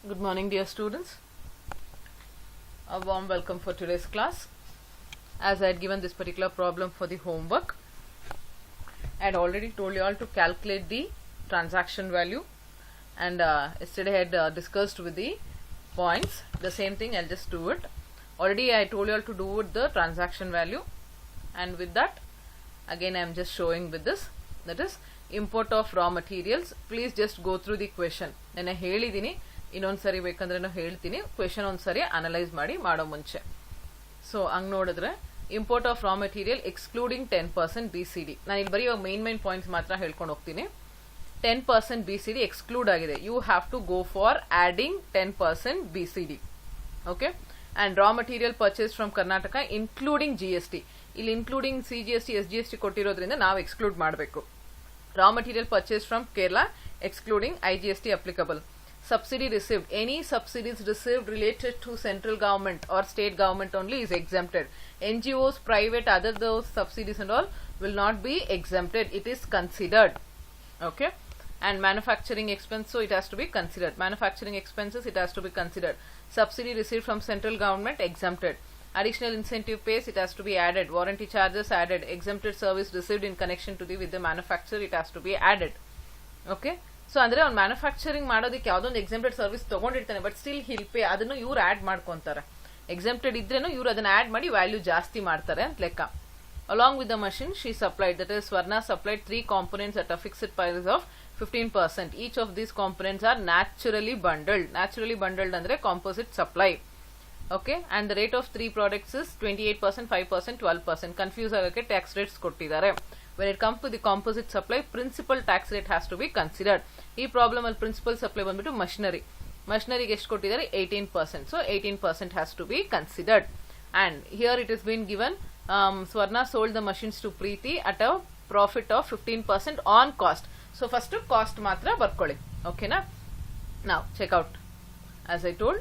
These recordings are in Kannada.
Good morning, dear students. A warm welcome for today's class. As I had given this particular problem for the homework, I had already told you all to calculate the transaction value, and yesterday I had discussed with the points. The same thing, I'll just do it. Already I told you all to do with the transaction value, and with that, again I am just showing with this, that is import of raw materials. Please just go through the question. ನಾನು ಹೇಳಿದ್ದೀನಿ, ಇನ್ನೊಂದ್ಸರಿ ಬೇಕಂದ್ರೆ ನಾನು ಹೇಳ್ತೀನಿ, ಕ್ವೆಶನ್ ಒಂದ್ಸರಿ ಅನಲೈಸ್ ಮಾಡೋ ಮುಂಚೆ. ಸೊ ಹಂಗೆ ನೋಡಿದ್ರೆ import of raw material excluding 10% BCD. ನಾನು ಇಲ್ಲಿ ಬರೀ ಮೈನ್ ಪಾಯಿಂಟ್ಸ್ ಮಾತ್ರ ಹೇಳ್ಕೊಂಡು ಹೋಗ್ತೀನಿ. 10% BCD ಎಕ್ಸ್ಕ್ಲೂಡ್ ಆಗಿದೆ. You have to go for adding 10% BCD. Okay, and raw material purchase from Karnataka including GST. ಇಲ್ಲಿ ಇನ್ಕ್ಲೂಡಿಂಗ್ CGST SGST ಕೊಟ್ಟಿರೋದ್ರಿಂದ ನಾವು ಎಕ್ಸ್ಕ್ಲೂಡ್ ಮಾಡಬೇಕು. Raw material purchase from Kerala excluding IGST applicable. Subsidy received, any subsidies received related to central government or state government only is exempted. NGOs, private, other those subsidies and all will not be exempted. It is considered. Okay, and manufacturing expense, so it has to be considered. Manufacturing expenses, it has to be considered. Subsidy received from central government, exempted. Additional incentive pays, it has to be added. Warranty charges added. Exempted service received in connection to with the manufacture, it has to be added. Okay, so ಅಂದ್ರೆ ಅವ್ನು ಮ್ಯಾನುಫ್ಯಾಕ್ಚರಿಂಗ್ ಮಾಡೋದಕ್ಕೆ ಯಾವ್ದೊಂದು ಎಕ್ಸೆಂಪ್ಟೆಡ್ ಸರ್ವಿಸ್ ತಗೊಂಡಿರ್ತಾನೆ, ಬಟ್ ಸ್ಟಿಲ್ ಹಿಲ್ ಪೇ, ಅದನ್ನು ಇವ್ರು ಆಡ್ ಮಾಡ್ಕೊಂತಾರೆ. ಎಕ್ಸೆಂಪ್ಟೆಡ್ ಇದ್ರೇನು ಇವ್ರು ಅದನ್ನ ಆಡ್ ಮಾಡಿ ವ್ಯಾಲ್ಯೂ ಜಾಸ್ತಿ ಮಾಡ್ತಾರೆ ಅಂತ ಲೆಕ್ಕ. Along with the machine she supplied, that is ಸ್ವರ್ಣ supplied 3 components at a fixed price of 15%. Each of these components are naturally bundled. Naturally bundled ಅಂದ್ರೆ composite supply. Okay, and the rate of 3 products is 28%, 5%, 12%. Confuse ಆಗಕ್ಕೆ ಟ್ಯಾಕ್ಸ್ ರೇಟ್ಸ್ ಕೊಟ್ಟಿದ್ದಾರೆ. When it comes to the composite supply, principal tax rate has to be considered. ಈ ಪ್ರಾಬ್ಲಮ್ ಅಲ್ಲಿ ಪ್ರಿನ್ಸಿಪಲ್ ಸಪ್ಲೈ ಬಂದ್ಬಿಟ್ಟು ಮಷಿನರಿಗೆ ಎಷ್ಟು ಕೊಟ್ಟಿದ್ದಾರೆ, 18%. So 18% has to be considered. And here it has been given, Swarna sold the machines to Preeti at a profit of 15% on cost. So first cost ಮಾತ್ರ ಬರ್ಕೊಳ್ಳಿ. ಓಕೆನಾ? Now check out. As I told,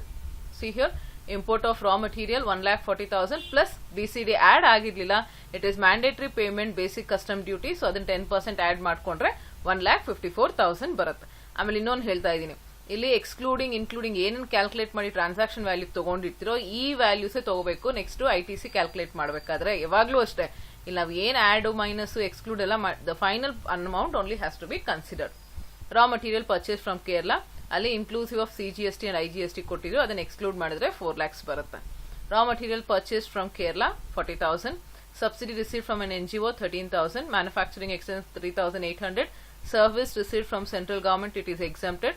see here, import of raw material 1,40,000 plus BCD add ಆಗಿರ್ಲಿಲ್ಲ. It is mandatory payment basic custom duty. So ಅದನ್ನ 10% ಆಡ್ ಮಾಡ್ಕೊಂಡ್ರೆ 1,54,000 ಬರುತ್ತೆ. ಆಮೇಲೆ ಇನ್ನೊಂದು ಹೇಳ್ತಾ ಇದ್ದೀನಿ, ಇಲ್ಲಿ ಎಕ್ಸ್ಕ್ಲೂಡಿಂಗ್ ಇನ್ಕ್ಲೂಡಿಂಗ್ ಏನೇನು ಕ್ಯಾಲ್ಕುಲೇಟ್ ಮಾಡಿ ಟ್ರಾನ್ಸಾಕ್ಷನ್ ವ್ಯಾಲ್ಯೂ ತಗೊಂಡಿರ್ತಿರೋ ಈ ವ್ಯಾಲ್ಯೂಸೇ ತಗೋಬೇಕು. ನೆಕ್ಸ್ಟ್ ITC ಕ್ಯಾಲ್ಕುಲೇಟ್ ಮಾಡಬೇಕಾದ್ರೆ ಯಾವಾಗ್ಲೂ ಅಷ್ಟೇ, ಇಲ್ಲಿ ನಾವು ಏನ್ ಆಡ್ ಮೈನಸ್ ಎಕ್ಸ್ಕ್ಲೂಡ್ ಎಲ್ಲ the final amount only has to be considered. Raw material purchase from Kerala, ಅಲ್ಲಿ inclusive of CGST and IGST ಕೊಟ್ಟಿದ್ರು, ಅದನ್ನ ಎಕ್ಸ್ಕ್ಲೂಡ್ ಮಾಡಿದ್ರೆ 4 lakhs ಬರುತ್ತೆ. Raw material purchase from Kerala 40,000. Subsidy received from an NGO 13,000. Manufacturing expense 3,800. Service received from central government, it is exempted.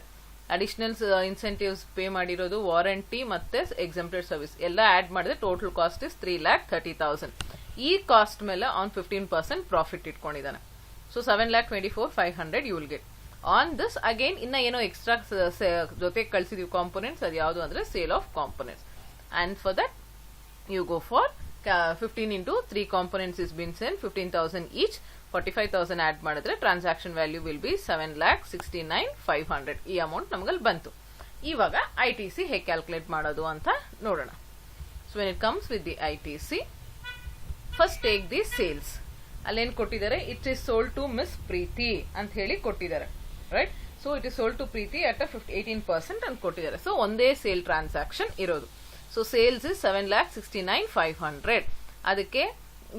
Additional incentives pay ಮಾಡಿರೋದು ವಾರಂಟಿ ಮತ್ತೆ exempted service ಎಲ್ಲ ಆಡ್ ಮಾಡಿದ್ರೆ ಟೋಟಲ್ ಕಾಸ್ಟ್ ಇಸ್ 3,30,000. ಈ ಕಾಸ್ಟ್ ಮೇಲೆ ಆನ್ 15% ಪ್ರಾಫಿಟ್ ಇಟ್ಕೊಂಡಿದ್ದಾನೆ. So 7,24,500 you will get. On this again ಇನ್ನ ಏನೋ ಎಕ್ಸ್ಟ್ರಾ ಜೊತೆ ಕಳಿಸಿದೀವಿ ಕಾಂಪೋನೆಂಟ್ಸ್, ಅದು ಯಾವುದು ಅಂದ್ರೆ sale of components. And for that you go for 15 into 3 components is been sent, 15,000 each, 45,000 add ಮಾಡಿದ್ರೆ ಟ್ರಾನ್ಸಾಕ್ಷನ್ ವ್ಯಾಲ್ಯೂ ವಿಲ್ ಬಿ 7,69,500. ಈ ಅಮೌಂಟ್ ನಮಗಲ್ಲಿ ಬಂತು. ಇವಾಗ ITC ಹೇಗೆ ಕ್ಯಾಲ್ಕುಲೇಟ್ ಮಾಡೋದು ಅಂತ ನೋಡೋಣ. So when it comes with the ITC, first take the sales. ಅಲ್ಲೇನ್ ಕೊಟ್ಟಿದ್ದಾರೆ, it is sold to miss Preeti ಅಂತ ಹೇಳಿ ಕೊಟ್ಟಿದ್ದಾರೆ, right? So it is sold to Preeti at 18% ಅಂತ ಕೊಟ್ಟಿದ್ದಾರೆ. ಸೊ ಒಂದೇ ಸೇಲ್ ಟ್ರಾನ್ಸಾಕ್ಷನ್ ಇರೋದು. So sales is 7,69,500. ಅದಕ್ಕೆ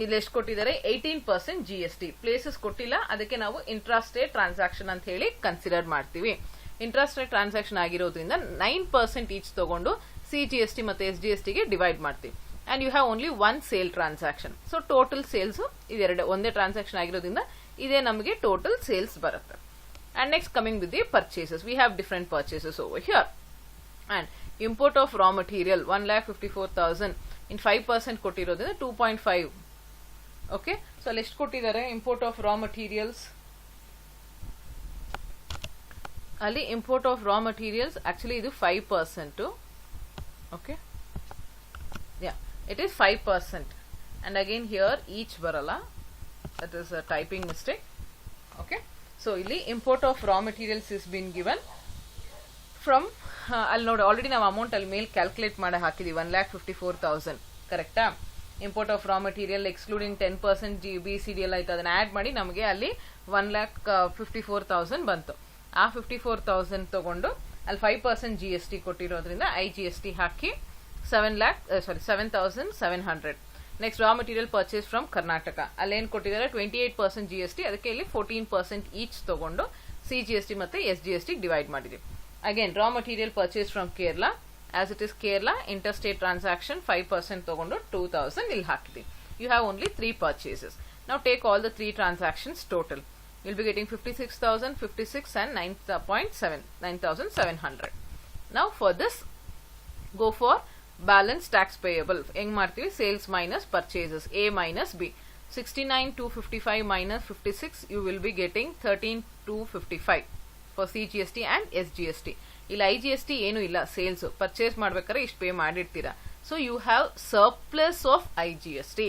ಇಲ್ಲಿ ಎಷ್ಟು ಕೊಟ್ಟಿದ್ದಾರೆ, 18% GST. ಪ್ಲೇಸಸ್ ಕೊಟ್ಟಿಲ್ಲ, ಅದಕ್ಕೆ ನಾವು ಇಂಟ್ರಾಸ್ಟೇಟ್ ಟ್ರಾನ್ಸಾಕ್ಷನ್ ಅಂತ ಹೇಳಿ ಕನ್ಸಿಡರ್ ಮಾಡ್ತೀವಿ. ಇಂಟ್ರಾಸ್ಟೇಟ್ ಟ್ರಾನ್ಸಾಕ್ಷನ್ ಆಗಿರೋದ್ರಿಂದ 9% ಈಚ್ ತಗೊಂಡು CGST ಮತ್ತೆ SGST ಗೆ ಡಿವೈಡ್ ಮಾಡ್ತೀವಿ. And you have only 1 sale transaction. So total sales ಇದೆರಡು ಒಂದೇ ಟ್ರಾನ್ಸಾಕ್ಷನ್ ಆಗಿರೋದ್ರಿಂದ ಇದೇ ನಮಗೆ ಟೋಟಲ್ ಸೇಲ್ಸ್ ಬರುತ್ತೆ. And next coming with the purchases, we have different purchases over here. And import of raw material 1,54,000 in 5% ಕೊಟ್ಟಿರೋದ್ರಿಂದ 2.5. ಓಕೆ, ಸೊ ಅಲ್ಲಿ ಎಷ್ಟು ಕೊಟ್ಟಿದ್ದಾರೆ, ಇಂಪೋರ್ಟ್ ಆಫ್ ರಾ ಮಟೀರಿಯಲ್ಸ್ ಅಲ್ಲಿ import of raw materials actually ಇದು 5%. Okay, ya, it is 5%. And again here each ಬರಲ್ಲ, that is a typing mistake. Okay, so ಇಲ್ಲಿ import of raw materials is been given from, ಅಲ್ಲಿ ನೋಡಿ ಆಲ್ರೆಡಿ ನಾವು ಅಮೌಂಟ್ ಅಲ್ಲಿ ಮೇಲ್ ಕ್ಯಾಲ್ಕುಲೇಟ್ ಮಾಡಿ ಹಾಕಿದೀವಿ, 1,54,000 ಕರೆಕ್ಟಾ. Import of raw material excluding 10% BCD ಎಲ್ಲ ಆಯ್ತು, ಅದನ್ನ ಆಡ್ ಮಾಡಿ ನಮಗೆ ಅಲ್ಲಿ 1,54,000 ಬಂತು. ಆ 54,000 ತಗೊಂಡು ಅಲ್ಲಿ 5% GST ಕೊಟ್ಟಿರೋದ್ರಿಂದ IGST hockey 7,700. Next raw material purchase from Karnataka, ಅಲ್ಲೇನು ಕೊಟ್ಟಿದ್ದಾರೆ 28% GST, ಅದಕ್ಕೆ ಇಲ್ಲಿ 14% ಈಚ್ ತಗೊಂಡು CGST ಮತ್ತೆ SGST ಡಿವೈಡ್ ಮಾಡಿದ್ದೀವಿ. Again Ra material purchase from Kerala, as it is Kerala interstate transaction 5% ತಗೊಂಡು 2,000 ಇಲ್ಲಿ ಹಾಕಿದ್ದೀವಿ. You have only 3 purchases. Now take all the 3 transactions total. You'll be getting 56,000, 56 and 9,700. Now for this, go for balance tax payable. Eng martivi sales minus purchases, A minus B. 69,255 minus 56, you will be getting 13,255 for CGST and SGST. ಇಲ್ಲಿ IGST ಏನು ಇಲ್ಲ, ಸೇಲ್ಸ್ ಪರ್ಚೇಸ್ ಮಾಡ್ಬೇಕಾದ್ರೆ ಇಷ್ಟು ಪೇ ಮಾಡಿರ್ತೀರಾ. So you have surplus of IGST.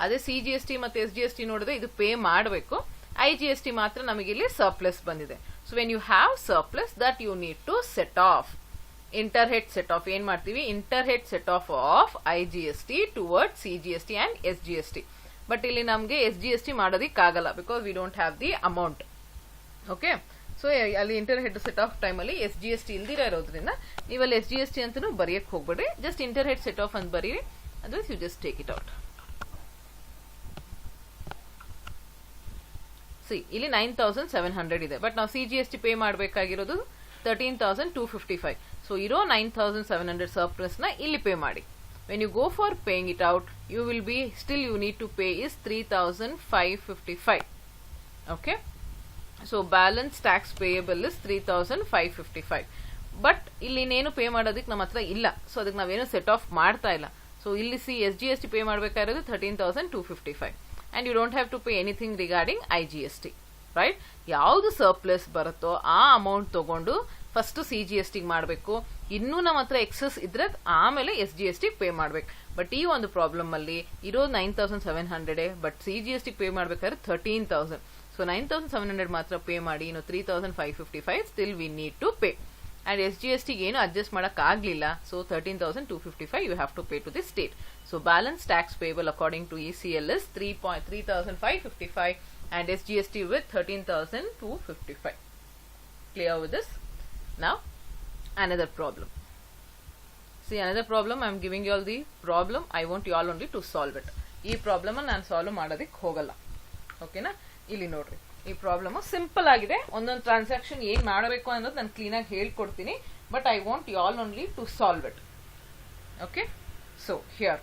ಅದೇ CGST ಮತ್ತೆ SGST ನೋಡಿದ್ರೆ ಇದು ಪೇ ಮಾಡಬೇಕು, IGST ಮಾತ್ರ ನಮಗೆ ಇಲ್ಲಿ ಸರ್ಪ್ಲಸ್ ಬಂದಿದೆ. So when you have surplus that you need to set off inter head set off. ಏನ್ ಮಾಡ್ತೀವಿ, inter head set off IGST towards CGST and SGST. But ಇಲ್ಲಿ ನಮಗೆ SGST ಮಾಡೋದಕ್ಕಾಗಲ್ಲ because we don't have the amount. Okay, so ಅಲ್ಲಿ ಇಂಟರ್ ಹೆಡ್ ಸೆಟ್ ಆಫ್ ಟೈಮಲ್ಲಿ SGST ಇಲ್ದಿರ ಇರೋದ್ರಿಂದ ನೀವಲ್ಲಿ SGST ಅಂತೂ ಬರೆಯಕ್ಕೆ ಹೋಗ್ಬೇಡಿ, just inter head set off ಅಂತ ಬರೀರಿ, ಅಂದ್ರೆ you just take it out. ಇಲ್ಲಿ 9,700 ಇದೆ, ಬಟ್ ನಾವು CGST ಪೇ ಮಾಡಬೇಕಾಗಿರೋದು 13,255. ಸೊ ಇರೋ 9,700 ಸರ್ಪ್ಲಸ್ ನ ಇಲ್ಲಿ ಪೇ ಮಾಡಿ. When you go for paying it out, you will be still you need to pay is 3,555. Okay, so balance tax payable is 3,555. But ಇಲ್ಲಿ ಇನ್ನೇನು ಪೇ ಮಾಡೋದಕ್ಕೆ ನಮ್ಮ ಹತ್ರ ಇಲ್ಲ, ಸೊ ಅದಕ್ಕೆ ನಾವೇನು ಸೆಟ್ ಆಫ್ ಮಾಡ್ತಾ ಇಲ್ಲ. ಸೊ ಇಲ್ಲಿ SGST ಪೇ ಮಾಡಬೇಕಾಗಿರೋದು 13,255 and you don't have to pay anything regarding IGST, right? ಯಾವುದು ಸರ್ಪ್ಲಸ್ ಬರುತ್ತೋ ಆ ಅಮೌಂಟ್ ತಗೊಂಡು ಫಸ್ಟ್ CGST ಮಾಡಬೇಕು, ಇನ್ನೂ ನಮ್ಮ ಹತ್ರ ಎಕ್ಸಸ್ ಇದ್ರೆ ಆಮೇಲೆ SGST ಪೇ ಮಾಡ್ಬೇಕು. ಬಟ್ ಈ ಒಂದು ಪ್ರಾಬ್ಲಮ್ ಅಲ್ಲಿ ಇರೋ 9,700, ಬಟ್ CGST ಪೇ ಮಾಡ್ಬೇಕಾದ್ರೆ 13,000. ಸೊ 9,700 ಮಾತ್ರ ಪೇ ಮಾಡಿ, ಇನ್ನು 3,555 still we need to pay. And SGST ಏನು ಅಡ್ಜಸ್ಟ್ ಮಾಡಕ್ ಆಗ್ಲಿಲ್ಲ, so 13,255 you have to pay to the state. So balance tax payable according to ECL is 3,555 and SGST with 13,255. Clear with this? Now another problem. See, another problem, I am giving you all the problem, I want you all only to solve it. ಈ ಪ್ರಾಬ್ಲಮ್ ನಾನು ಸಾಲ್ವ್ ಮಾಡೋದಕ್ಕೆ ಹೋಗಲ್ಲ. ಓಕೆನಾ, ಇಲ್ಲಿ ನೋಡ್ರಿ, ಈ ಪ್ರಾಬ್ಲಮ್ ಸಿಂಪಲ್ ಆಗಿದೆ. ಒಂದೊಂದು ಟ್ರಾನ್ಸಾಕ್ಷನ್ ಏನ್ ಮಾಡಬೇಕು ಅನ್ನೋದು ನಾನು ಕ್ಲೀನ್ ಆಗಿ ಹೇಳ್ಕೊಡ್ತೀನಿ, but I want you all only to solve it. Okay, so here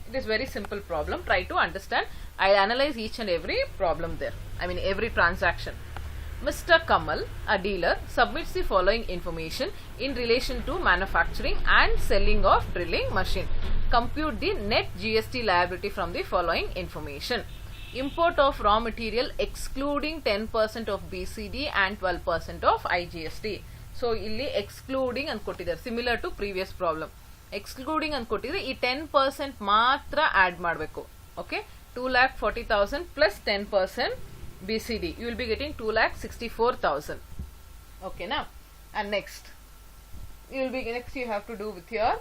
it is very simple problem. Try to understand. I analyze each and every problem there, I mean every transaction. Mr. Kamal, a dealer, submits the following information in relation to manufacturing and selling of drilling machine. Compute the net GST liability from the following information. Import of raw material excluding 10% of BCD and 12% of IGST. So illi excluding and kottidare, similar to previous problem. Excluding ಅಂತ ಕೊಟ್ಟಿದ್ರೆ ಈ 10% ಮಾತ್ರ ಆಡ್ ಮಾಡಬೇಕು. Okay, 2,40,000 plus 10% BCD, you will be getting 2,64,000. ಓಕೆನಾ, and next you have to do with your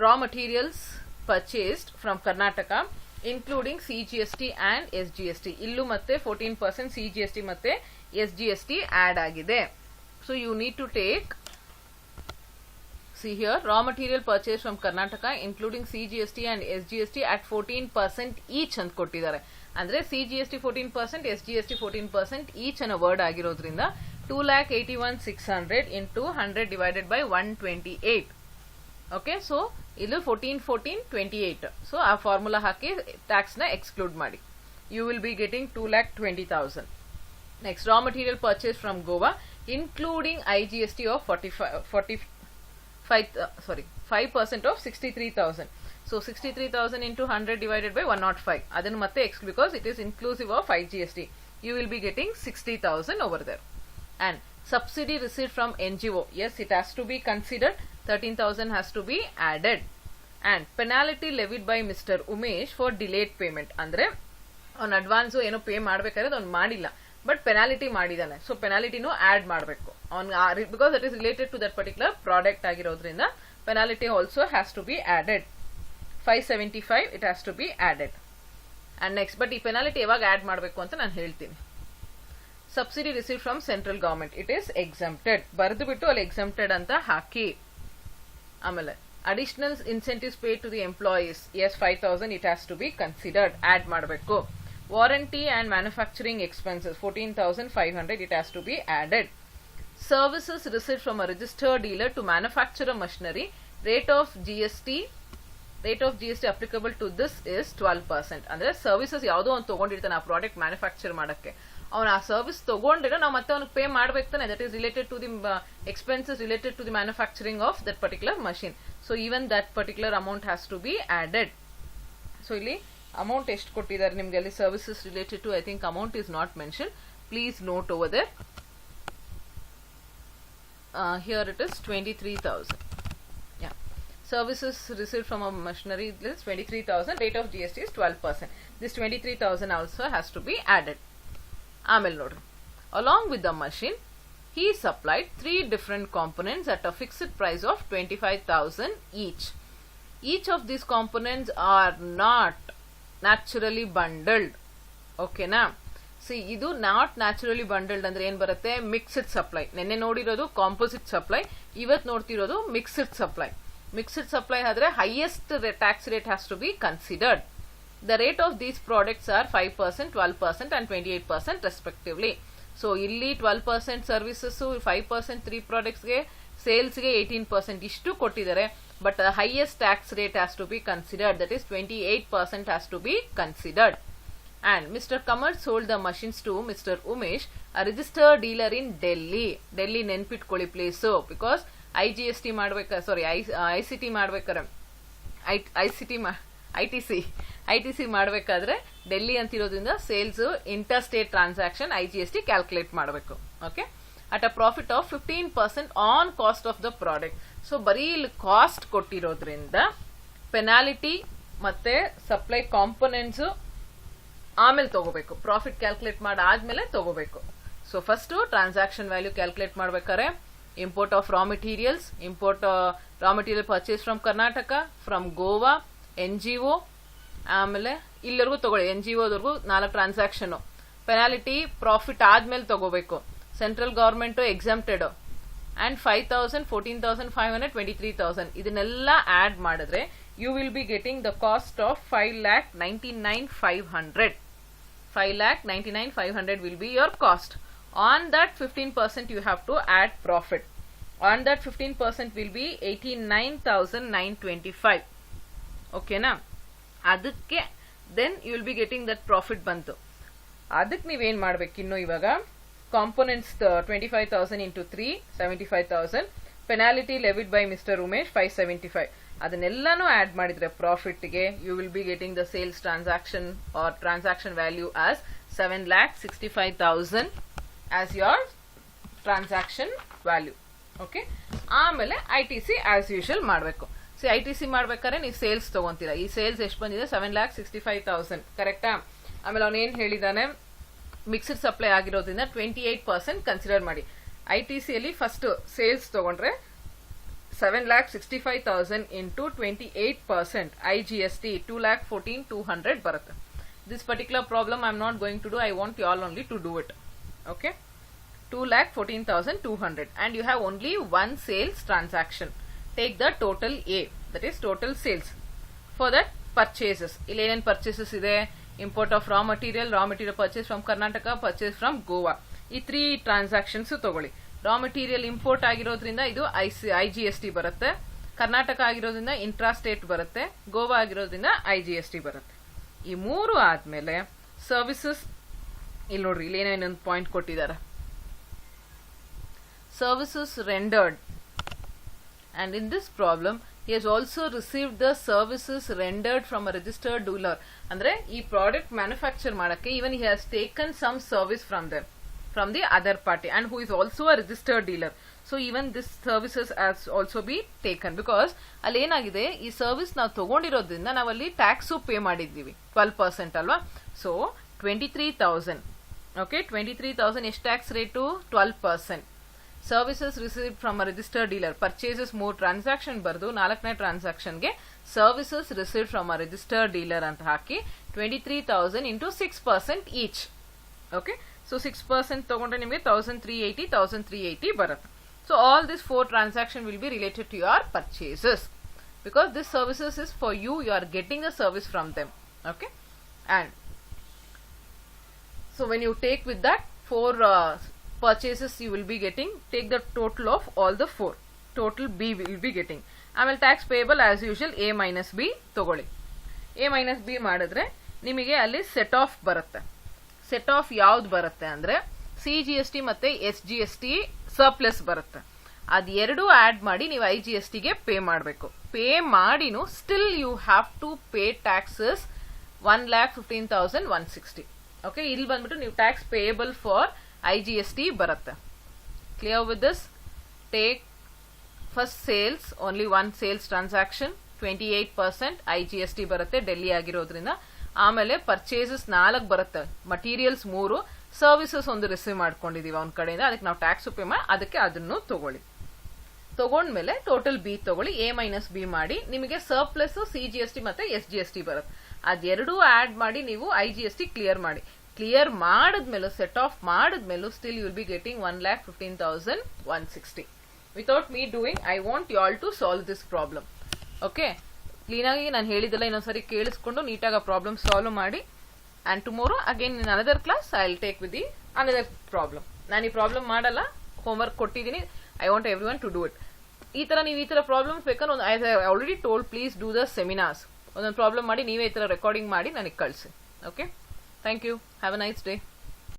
raw materials purchased from Karnataka including CGST and SGST. ಇಲ್ಲೂ ಮತ್ತೆ 14% CGST ಮತ್ತೆ SGST ಆಡ್ ಆಗಿದೆ. So you need to take, see here, raw material purchased from Karnataka including CGST and SGST at 14% each ಅಂತ ಕೊಟ್ಟಿದ್ದಾರೆ. ಅಂದ್ರೆ CGST 14%, SGST 14% each ಅನ್ನೋ ವರ್ಡ್ ಆಗಿರೋದ್ರಿಂದ 2,81,600 into 100 divided by 128. Okay, so ಇದು 14, 14, 28. ಸೊ ಆ ಫಾರ್ಮುಲಾ ಹಾಕಿ ಟ್ಯಾಕ್ಸ್ ನ ಎಕ್ಸ್ಕ್ಲೂಡ್ ಮಾಡಿ. You will be getting 2,20,000. Next, raw material purchase from Goa including IGST of 5% of 63,000. So 63,000 into 100 divided by 105. Adanu matte because it is inclusive of IGST. You will be getting 60,000 over there. And subsidy received from NGO. Yes, it has to be considered. 13,000 has to be added. And penalty levied by Mr. Umesh for delayed payment. Andre on advance eno pay ಮಾಡಬೇಕಾದ್ರೆ ಅವನು ಮಾಡಿಲ್ಲ, ಬಟ್ ಪೆನಾಲಿಟಿ ಮಾಡಿದಾನೆ. ಸೊ ಪೆನಾಲಿಟಿನೂ ಆಡ್ ಮಾಡಬೇಕು because it is related to that particular product ಆಗಿರೋದ್ರಿಂದ penalty also has to be added. 575 it has to be added. And next, but ಈ ಪೆನಾಲಿಟಿ ಯಾವಾಗ ಆಡ್ ಮಾಡಬೇಕು ಅಂತ ನಾನು ಹೇಳ್ತೀನಿ. Subsidy receive from central government, it is exempted. ಬರೆದು ಬಿಟ್ಟು ಅಲ್ಲಿ ಎಕ್ಸಂಪ್ಟೆಡ್ ಅಂತ ಹಾಕಿ. ಆಮೇಲೆ additional incentives pay to the employees, as 5,000 it has to be considered, add ಮಾಡಬೇಕು. Warranty and manufacturing expenses 14,500 it has to be added. Services received from a registered dealer to manufacture a machinery, rate of GST applicable to this is 12%. ಅಂದ್ರೆ ಸರ್ವಿಸಸ್ ಯಾವುದೋ ಒಂದು ತಗೊಂಡಿರ್ತಾನೆ ಆ ಪ್ರಾಡಕ್ಟ್ ಮ್ಯಾನುಫ್ಯಾಕ್ಚರ್ ಮಾಡಕ್ಕೆ, ಅವನು ಆ ಸರ್ವಿಸ್ ತಗೊಂಡಿರೋ ನಾವು ಮತ್ತೆ ಅವನಿಗೆ ಪೇ ಮಾಡ್ಬೇಕು ತಾನೆ. That is related to the expenses related to the manufacturing of that particular machine. So even that particular amount has to be added. So ಇಲ್ಲಿ ಅಮೌಂಟ್ ಎಷ್ಟು ಕೊಟ್ಟಿದ್ದಾರೆ ನಿಮ್ಗೆ ಅಲ್ಲಿ services related to, I think amount is not mention, please note over there. Here it is 23,000. Yeah, services received from a machinery is 23,000, rate of GST is 12%. This 23,000 also has to be added. Amel nodri, along with the machine he supplied 3 different components at a fixed price of 25,000 each. Each of these components are not naturally bundled. Okay na? See, ಇದು ನಾಟ್ ನ್ಯಾಚುರಲಿ ಬಂಡಲ್ಡ್ ಅಂದ್ರೆ ಏನ್ ಬರುತ್ತೆ, ಮಿಕ್ಸ್ಡ್ ಸಪ್ಲೈ. ನೆನ್ನೆ ನೋಡಿರೋದು ಕಾಂಪೋಸಿಟ್ ಸಪ್ಲೈ, ಇವತ್ತು ನೋಡ್ತಿರೋದು ಮಿಕ್ಸ್ಡ್ ಸಪ್ಲೈ. ಮಿಕ್ಸ್ಡ್ ಸಪ್ಲೈ ಆದ್ರೆ highest tax rate has to be considered. The rate of these products are 5%, 12% and 28% respectively. So ಇಲ್ಲಿ 12% ಸರ್ವಿಸಸ್, 5% 3 ಪ್ರಾಡಕ್ಟ್ಸ್ಗೆ, ಸೇಲ್ಸ್ಗೆ 18% ಇಷ್ಟು ಕೊಟ್ಟಿದ್ದಾರೆ. But highest tax rate has to be considered, that is 28% has to be considered. And Mr. Kamal sold the machines to Mr. Umesh, a registered dealer in Delhi. Delhi ನೆನ್ಪಿಟ್ಕೊಳ್ಳಿ ಪ್ಲೇಸು, ಬಿಕಾಸ್ IGST ಮಾಡ್ಬೇಕಾದ್ರೆ, ಸಾರಿ ICT ಮಾಡ್ಬೇಕಾದ್ರೆ, ITC ಮಾಡ್ಬೇಕಾದ್ರೆ ಡೆಲ್ಲಿ ಅಂತಿರೋದ್ರಿಂದ sales inter state transaction IGST calculate ಮಾಡಬೇಕು. Okay, at a profit of 15% on cost of the product. So ಬರೀ ಇಲ್ಲಿ ಕಾಸ್ಟ್ ಕೊಟ್ಟಿರೋದ್ರಿಂದ ಪೆನಾಲಿಟಿ ಮತ್ತೆ ಸಪ್ಲೈ ಕಾಂಪೊನೆಂಟ್ಸ್ ಆಮೇಲೆ ತಗೋಬೇಕು, ಪ್ರಾಫಿಟ್ ಕ್ಯಾಲ್ಕುಲೇಟ್ ಮಾಡಾದ್ಮೇಲೆ ತಗೋಬೇಕು. So first transaction value calculate ಮಾಡ್ಬೇಕಾರೆ import of raw materials, raw material purchase from Karnataka, from Goa, NGO, ಆಮೇಲೆ ಇಲ್ಲಿವರೆಗೂ ತಗೊಳ್ಳಿ, NGOದವರೆಗೂ 4 ಟ್ರಾನ್ಸಾಕ್ಷನ್. ಪೆನಾಲಿಟಿ ಪ್ರಾಫಿಟ್ ಆದ್ಮೇಲೆ ತಗೋಬೇಕು. ಸೆಂಟ್ರಲ್ ಗವರ್ಮೆಂಟ್ ಎಕ್ಸಂಪ್ಟೆಡ್ ಅಂಡ್ 5,000, 14,500, 23,000 ಇದನ್ನೆಲ್ಲ ಆಡ್ ಮಾಡಿದ್ರೆ you will be getting the cost of 5,99,500. 5,99,500 will be your cost. On that 15% you have to add profit. On that 15% will be 89,925. Okay na? ಅದಕ್ಕೆ then you will be getting that profit ಬಂತು. ಅದಕ್ಕೆ ನೀವೇನ್ ಮಾಡ್ಬೇಕು ಇನ್ನು ಇವಾಗ, components 25,000 into 3, 75,000. Penalty levied by mister Umesh 575. ಅದನ್ನೆಲ್ಲಾನು ಆಡ್ ಮಾಡಿದ್ರೆ ಪ್ರಾಫಿಟ್ಗೆ you will be getting the sales transaction or transaction value as 7,65,000 as your transaction value. Okay, ಆಮೇಲೆ ITC ಆಸ್ ಯೂಶುವಲ್ ಮಾಡಬೇಕು. ಸೊ ITC ಮಾಡ್ಬೇಕಾದ್ರೆ ನೀವು ಸೇಲ್ಸ್ ತಗೊಂತೀರಾ. ಈ ಸೇಲ್ಸ್ ಎಷ್ಟು ಬಂದಿದೆ, 7,65,000 ಕರೆಕ್ಟಾ. ಆಮೇಲೆ ಅವನೇನ್ ಹೇಳಿದಾನೆ, ಮಿಕ್ಸ್ಡ್ ಸಪ್ಲೈ ಆಗಿರೋದ್ರಿಂದ 28% ಕನ್ಸಿಡರ್ ಮಾಡಿ. ITC ಅಲ್ಲಿ ಫಸ್ಟ್ ಸೇಲ್ಸ್ ತಗೊಂಡ್ರೆ 7,65,000 into 28% IGST 2,14,200 ಬರುತ್ತೆ. This particular problem I am not going to do, I want you all only to do it. Okay, 2,14,200 and you have only one sales transaction. Take the total A, that is total sales. For that purchases, ಇಲ್ಲಿ ಏನೇನು purchases ಇದೆ, import of raw material purchase from Karnataka, purchase from Goa. ಈ 3 transactions ತಗೊಳ್ಳಿ. ರಾ ಮೆಟೀರಿಯಲ್ ಇಂಪೋರ್ಟ್ ಆಗಿರೋದ್ರಿಂದ ಇದು IGST ಬರುತ್ತೆ, ಕರ್ನಾಟಕ ಆಗಿರೋದ್ರಿಂದ ಇಂಟ್ರಾ ಸ್ಟೇಟ್ ಬರುತ್ತೆ, ಗೋವಾ ಆಗಿರೋದ್ರಿಂದ IGST ಬರುತ್ತೆ. ಈ 3 ಆದ್ಮೇಲೆ ಸರ್ವಿಸಸ್, ಇಲ್ಲಿ ನೋಡ್ರಿ ಇಲ್ಲಿ ಏನೇನೊಂದು ಪಾಯಿಂಟ್ ಕೊಟ್ಟಿದ್ದಾರೆ. Services rendered, and in this problem he has also received the services rendered from a registered dealer. ಅಂದ್ರೆ ಈ ಪ್ರಾಡಕ್ಟ್ ಮ್ಯಾನುಫ್ಯಾಕ್ಚರ್ ಮಾಡಕ್ಕೆ even he has taken some service from them, from the other party, and who is also a registered dealer. So even this services has also be taken, because ಅಲ್ಲಿ ಏನಾಗಿದೆ, ಈ ಸರ್ವಿಸ್ ನಾವು ತಗೊಂಡಿರೋದ್ರಿಂದ ನಾವಲ್ಲಿ ಟ್ಯಾಕ್ಸು ಪೇ ಮಾಡಿದ್ದೀವಿ 12% ಅಲ್ವಾ. ಸೊ 23,000. ಓಕೆ, 23,000 ಎಷ್ಟು tax rate, 12%. Services received from a registered dealer, purchases 3 transaction ಬರ್ದು 4ನೇ ಟ್ರಾನ್ಸಾಕ್ಷನ್ಗೆ services received from a registered dealer ಅಂತ ಹಾಕಿ 23,000 into 6% ಈಚ್. ಓಕೆ, ಸೊ 6% ತಗೊಂಡ್ರೆ ನಿಮಗೆ 1380 ಬರುತ್ತೆ. So all this 4 transaction will be related to your purchases because this services is for you are getting a service from them. Okay, and so when you take with that 4 purchases you will be getting, take the total of all the 4, total B will be getting. ಆಮೇಲೆ tax payable as usual A minus B ತಗೊಳ್ಳಿ. A minus B ಮಾಡಿದ್ರೆ ನಿಮಗೆ ಅಲ್ಲಿ ಸೆಟ್ ಆಫ್ ಬರುತ್ತೆ. ಸೆಟ್ ಆಫ್ ಯಾವ್ದು ಬರುತ್ತೆ ಅಂದ್ರೆ CGST ಮತ್ತೆ SGST ಸರ್ಪ್ಲಸ್ ಬರುತ್ತೆ. ಅದೆರಡು ಆಡ್ ಮಾಡಿ ನೀವು IGST ಗೆ ಪೇ ಮಾಡಬೇಕು. ಪೇ ಮಾಡಿನೂ still you have to pay taxes 1,15,160. Okay, ಇಲ್ಲಿ ಬಂದ್ಬಿಟ್ಟು ನೀವು ಟ್ಯಾಕ್ಸ್ ಪೇಯಬಲ್ ಫಾರ್ IGST ಬರುತ್ತೆ. Clear with this? Take first sales, only 1 sales transaction 28% IGST ಬರುತ್ತೆ ಡೆಲ್ಲಿ ಆಗಿರೋದ್ರಿಂದ. ಆಮೇಲೆ ಪರ್ಚೇಸಸ್ 4 ಬರುತ್ತೆ, ಮಟೀರಿಯಲ್ಸ್ 3, ಸರ್ವಿಸಸ್ 1 ರಿಸೀವ್ ಮಾಡ್ಕೊಂಡಿದೀವಿ ಅವನ ಕಡೆಯಿಂದ, ಅದಕ್ಕೆ ನಾವು ಟ್ಯಾಕ್ಸ್ ಪೇ ಮಾಡಿ ಅದಕ್ಕೆ ಅದನ್ನು ತಗೊಳ್ಳಿ. ತಗೊಂಡ್ಮೇಲೆ ಟೋಟಲ್ ಬಿ ತಗೊಳ್ಳಿ, A minus B ಮಾಡಿ, ನಿಮಗೆ ಸರ್ಪ್ಲಸ್ CGST ಮತ್ತೆ SGST ಬರುತ್ತೆ. ಅದೆರಡೂ ಆಡ್ ಮಾಡಿ ನೀವು IGST ಕ್ಲಿಯರ್ ಮಾಡಿ. ಕ್ಲಿಯರ್ ಮಾಡಿದ್ಮೇಲೆ ಸೆಟ್ ಆಫ್ ಮಾಡಿದ್ಮೇಲೂ still you will be getting 1,15,160. Without me doing, I want you all to solve this problem. Okay, ಕ್ಲೀನಾಗಿ ನಾನು ಹೇಳಿದ್ದೆಲ್ಲ ಇನ್ನೊಂದ್ಸರಿ ಕೇಳಿಸ್ಕೊಂಡು ನೀಟಾಗಿ ಪ್ರಾಬ್ಲಮ್ ಸಾಲ್ವ್ ಮಾಡಿ. And tomorrow again in another class I will take with the another problem. ನಾನು ಈ ಪ್ರಾಬ್ಲಮ್ ಮಾಡಲ್ಲ, ಹೋಮ್ವರ್ಕ್ ಕೊಟ್ಟಿದ್ದೀನಿ. I want every one to do it. ಈ ತರ ನೀವು ಈ ತರ ಪ್ರಾಬ್ಲಮ್ಸ್ ಬೇಕಾದ್ರೆ ಒಂದು I already told, please do the seminars. ಒಂದೊಂದು ಪ್ರಾಬ್ಲಮ್ ಮಾಡಿ ನೀವೇ ಈ ತರ ರೆಕಾರ್ಡಿಂಗ್ ಮಾಡಿ ನನಗೆ ಕಳಿಸಿ. Okay, thank you. Have a nice day.